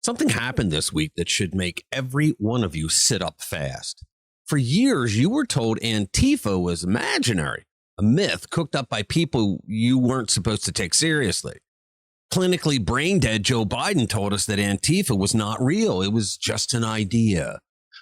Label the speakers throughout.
Speaker 1: Something happened this week that should make every one of you sit up fast. For years, you were told Antifa was imaginary, a myth cooked up by people you weren't supposed to take seriously. Clinically brain-dead Joe Biden told us that Antifa was not real. It was just an idea.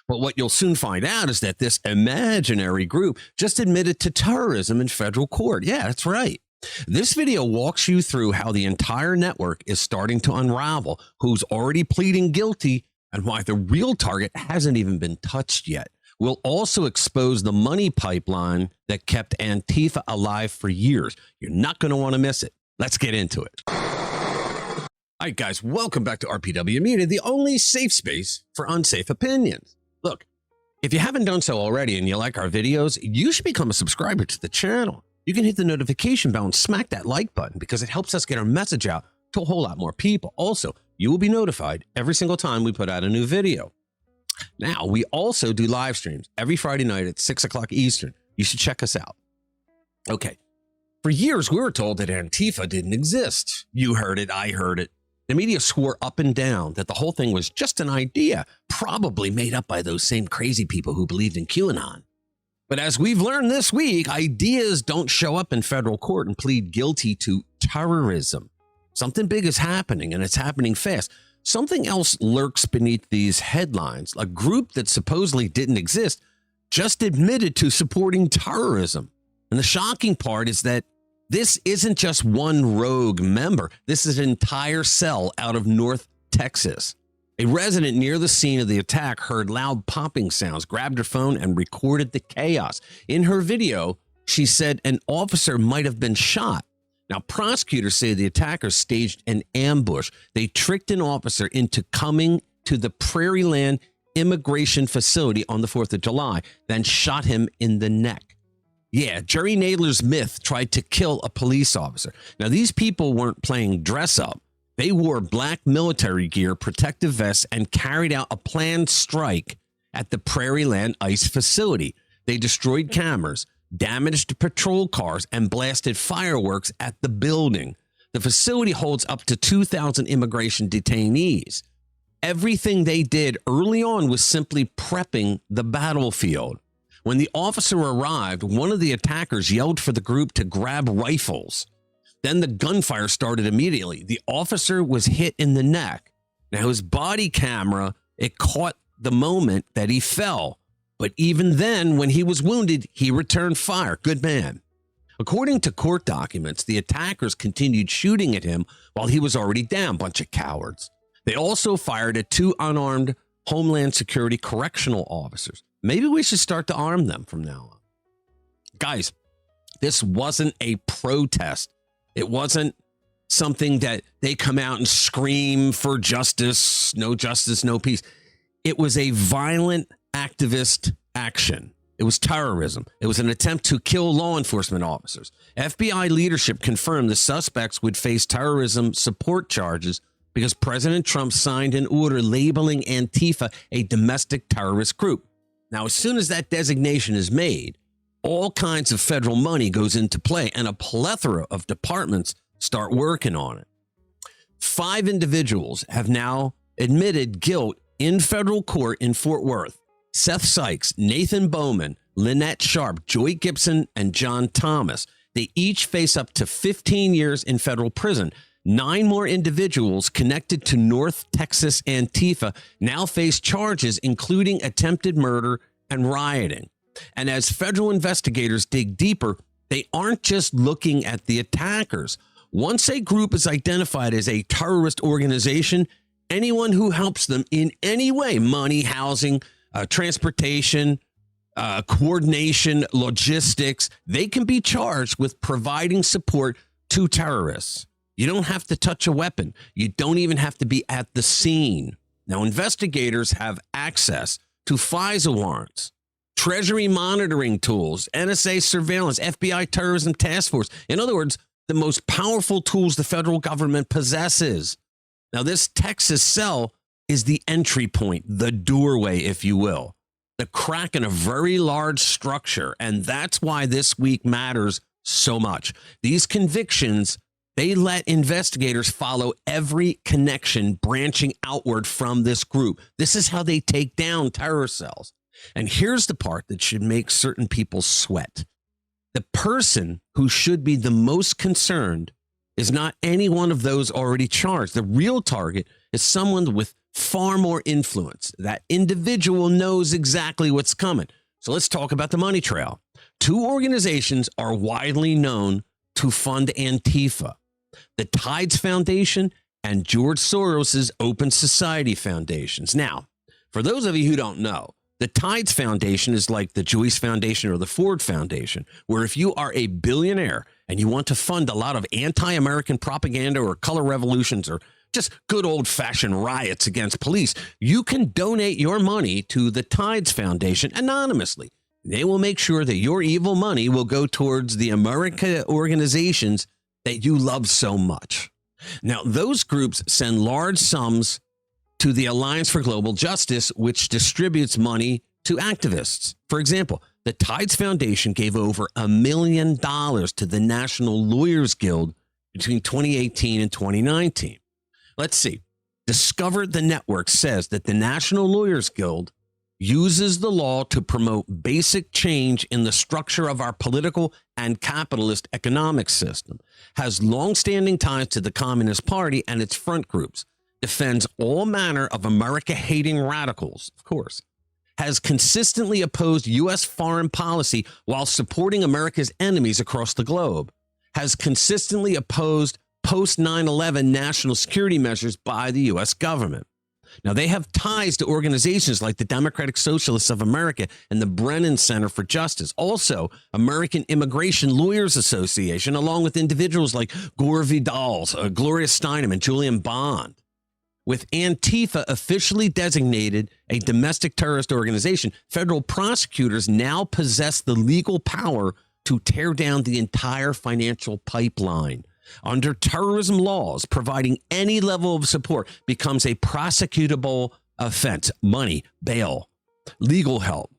Speaker 1: But what you'll soon find out is that this imaginary group just admitted to terrorism in federal court. Yeah, that's right. This video walks you through how the entire network is starting to unravel, who's already pleading guilty, and why the real target hasn't even been touched yet. We'll also expose the money pipeline that kept Antifa alive for years. You're not going to want to miss it. Let's get into it. All right, guys, welcome back to RPW Media, the only safe space for unsafe opinions. Look, if you haven't done so already and you like our videos, you should become a subscriber to the channel. You can hit the notification bell and smack that like button because it helps us get our message out to a whole lot more people. Also, you will be notified every single time we put out a new video. Now, we also do live streams every Friday night at 6 o'clock Eastern. You should check us out. Okay. For years, we were told that Antifa didn't exist. You heard it. I heard it. The media swore up and down that the whole thing was just an idea, probably made up by those same crazy people who believed in QAnon. But as we've learned this week, ideas don't show up in federal court and plead guilty to terrorism. Something big is happening, and it's happening fast. Something else lurks beneath these headlines. A group that supposedly didn't exist just admitted to supporting terrorism. And the shocking part is that this isn't just one rogue member. This is an entire cell out of North Texas. A resident near the scene of the attack heard loud popping sounds, grabbed her phone, and recorded the chaos. In her video, she said an officer might have been shot. Now, prosecutors say the attackers staged an ambush. They tricked an officer into coming to the Prairie Land immigration facility on the 4th of July, then shot him in the neck. Yeah, Jerry Nadler's myth tried to kill a police officer. Now, these people weren't playing dress up. They wore black military gear, protective vests, and carried out a planned strike at the Prairie Land ICE facility. They destroyed cameras, damaged patrol cars, and blasted fireworks at the building. The facility holds up to 2,000 immigration detainees. Everything they did early on was simply prepping the battlefield. When the officer arrived, one of the attackers yelled for the group to grab rifles. Then the gunfire started immediately. The officer was hit in the neck. Now, his body camera, it caught the moment that he fell. But even then, when he was wounded, he returned fire. Good man. According to court documents, the attackers continued shooting at him while he was already down. Bunch of cowards. They also fired at 2 unarmed Homeland Security correctional officers. Maybe we should start to arm them from now on. Guys, this wasn't a protest. It wasn't something that they come out and scream for justice, no peace. It was a violent activist action. It was terrorism. It was an attempt to kill law enforcement officers. FBI leadership confirmed the suspects would face terrorism support charges because President Trump signed an order labeling Antifa a domestic terrorist group. Now, as soon as that designation is made, all kinds of federal money goes into play and a plethora of departments start working on it. 5 individuals have now admitted guilt in federal court in Fort Worth. Seth Sykes, Nathan Bowman, Lynette Sharp, Joy Gibson, and John Thomas. They each face up to 15 years in federal prison. 9 more individuals connected to North Texas Antifa now face charges, including attempted murder and rioting. And as federal investigators dig deeper, they aren't just looking at the attackers. Once a group is identified as a terrorist organization, anyone who helps them in any way, money, housing, transportation, coordination, logistics, they can be charged with providing support to terrorists. You don't have to touch a weapon. You don't even have to be at the scene. Now, investigators have access to FISA warrants, Treasury monitoring tools, NSA surveillance, FBI terrorism task force. In other words, the most powerful tools the federal government possesses. Now, this Texas cell is the entry point, the doorway, if you will, the crack in a very large structure. And that's why this week matters so much. These convictions, They let investigators follow every connection branching outward from this group. This is how they take down terror cells. And here's the part that should make certain people sweat. The person who should be the most concerned is not any one of those already charged. The real target is someone with far more influence. That individual knows exactly what's coming. So let's talk about the money trail. Two organizations are widely known to fund Antifa: the Tides Foundation and George Soros's Open Society Foundations. Now, for those of you who don't know, the Tides Foundation is like the Joyce Foundation or the Ford Foundation, where if you are a billionaire and you want to fund a lot of anti-American propaganda or color revolutions or just good old-fashioned riots against police, you can donate your money to the Tides Foundation anonymously. They will make sure that your evil money will go towards the America organizations that you love so much. Now, those groups send large sums to the Alliance for Global Justice, which distributes money to activists. For example, the Tides Foundation gave over $1 million to the National Lawyers Guild between 2018 and 2019. Let's see. Discover the Network says that the National Lawyers Guild uses the law to promote basic change in the structure of our political and capitalist economic system, has longstanding ties to the Communist Party and its front groups, defends all manner of America-hating radicals, of course, has consistently opposed U.S. foreign policy while supporting America's enemies across the globe, has consistently opposed post-9/11 national security measures by the U.S. government. Now, they have ties to organizations like the Democratic Socialists of America and the Brennan Center for Justice. Also, American Immigration Lawyers Association, along with individuals like Gore Vidal, Gloria Steinem, and Julian Bond. With Antifa officially designated a domestic terrorist organization, federal prosecutors now possess the legal power to tear down the entire financial pipeline. Under terrorism laws, providing any level of support becomes a prosecutable offense. Money, bail, legal help,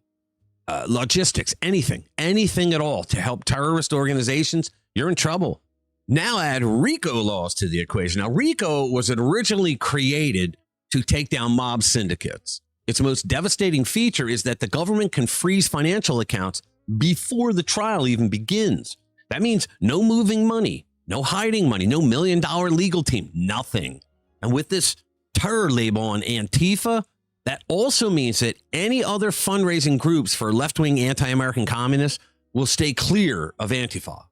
Speaker 1: logistics, anything at all to help terrorist organizations, you're in trouble. Now add RICO laws to the equation. Now, RICO was originally created to take down mob syndicates. Its most devastating feature is that the government can freeze financial accounts before the trial even begins. That means no moving money, no hiding money, no $1 million legal team, nothing. And with this terror label on Antifa, that also means that any other fundraising groups for left-wing anti-American communists will stay clear of Antifa.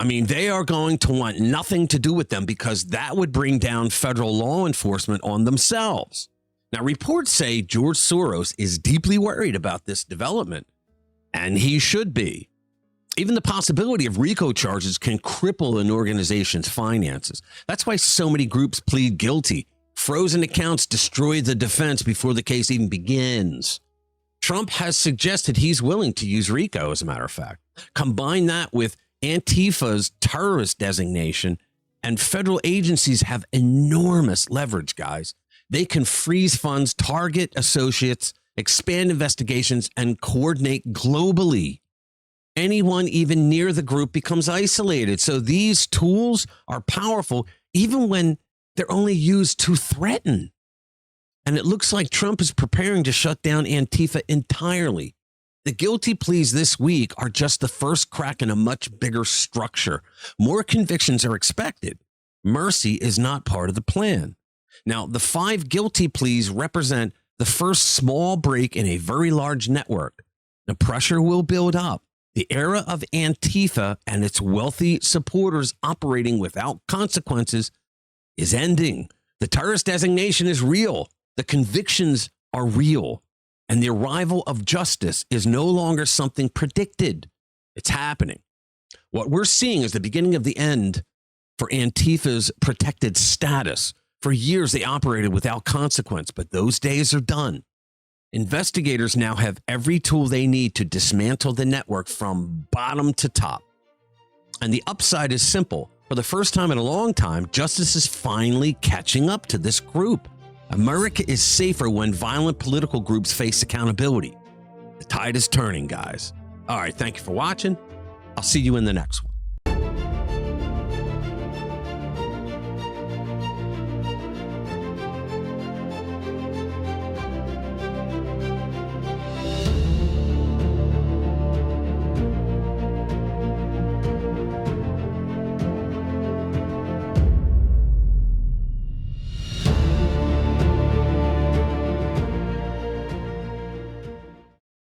Speaker 1: I mean, they are going to want nothing to do with them because that would bring down federal law enforcement on themselves. Now, reports say George Soros is deeply worried about this development, and he should be. Even the possibility of RICO charges can cripple an organization's finances. That's why so many groups plead guilty. Frozen accounts destroy the defense before the case even begins. Trump has suggested he's willing to use RICO, as a matter of fact. Combine that with Antifa's terrorist designation, and federal agencies have enormous leverage, guys. They can freeze funds, target associates, expand investigations, and coordinate globally. Anyone even near the group becomes isolated. So these tools are powerful, even when they're only used to threaten. And it looks like Trump is preparing to shut down Antifa entirely. The guilty pleas this week are just the first crack in a much bigger structure. More convictions are expected. Mercy is not part of the plan. Now, the 5 guilty pleas represent the first small break in a very large network. The pressure will build up. The era of Antifa and its wealthy supporters operating without consequences is ending. The terrorist designation is real. The convictions are real. And the arrival of justice is no longer something predicted. It's happening. What we're seeing is the beginning of the end for Antifa's protected status. For years, they operated without consequence, but those days are done. Investigators now have every tool they need to dismantle the network from bottom to top. And the upside is simple. For the first time in a long time, justice is finally catching up to this group. America is safer when violent political groups face accountability. The tide is turning, guys. All right, thank you for watching. I'll see you in the next one.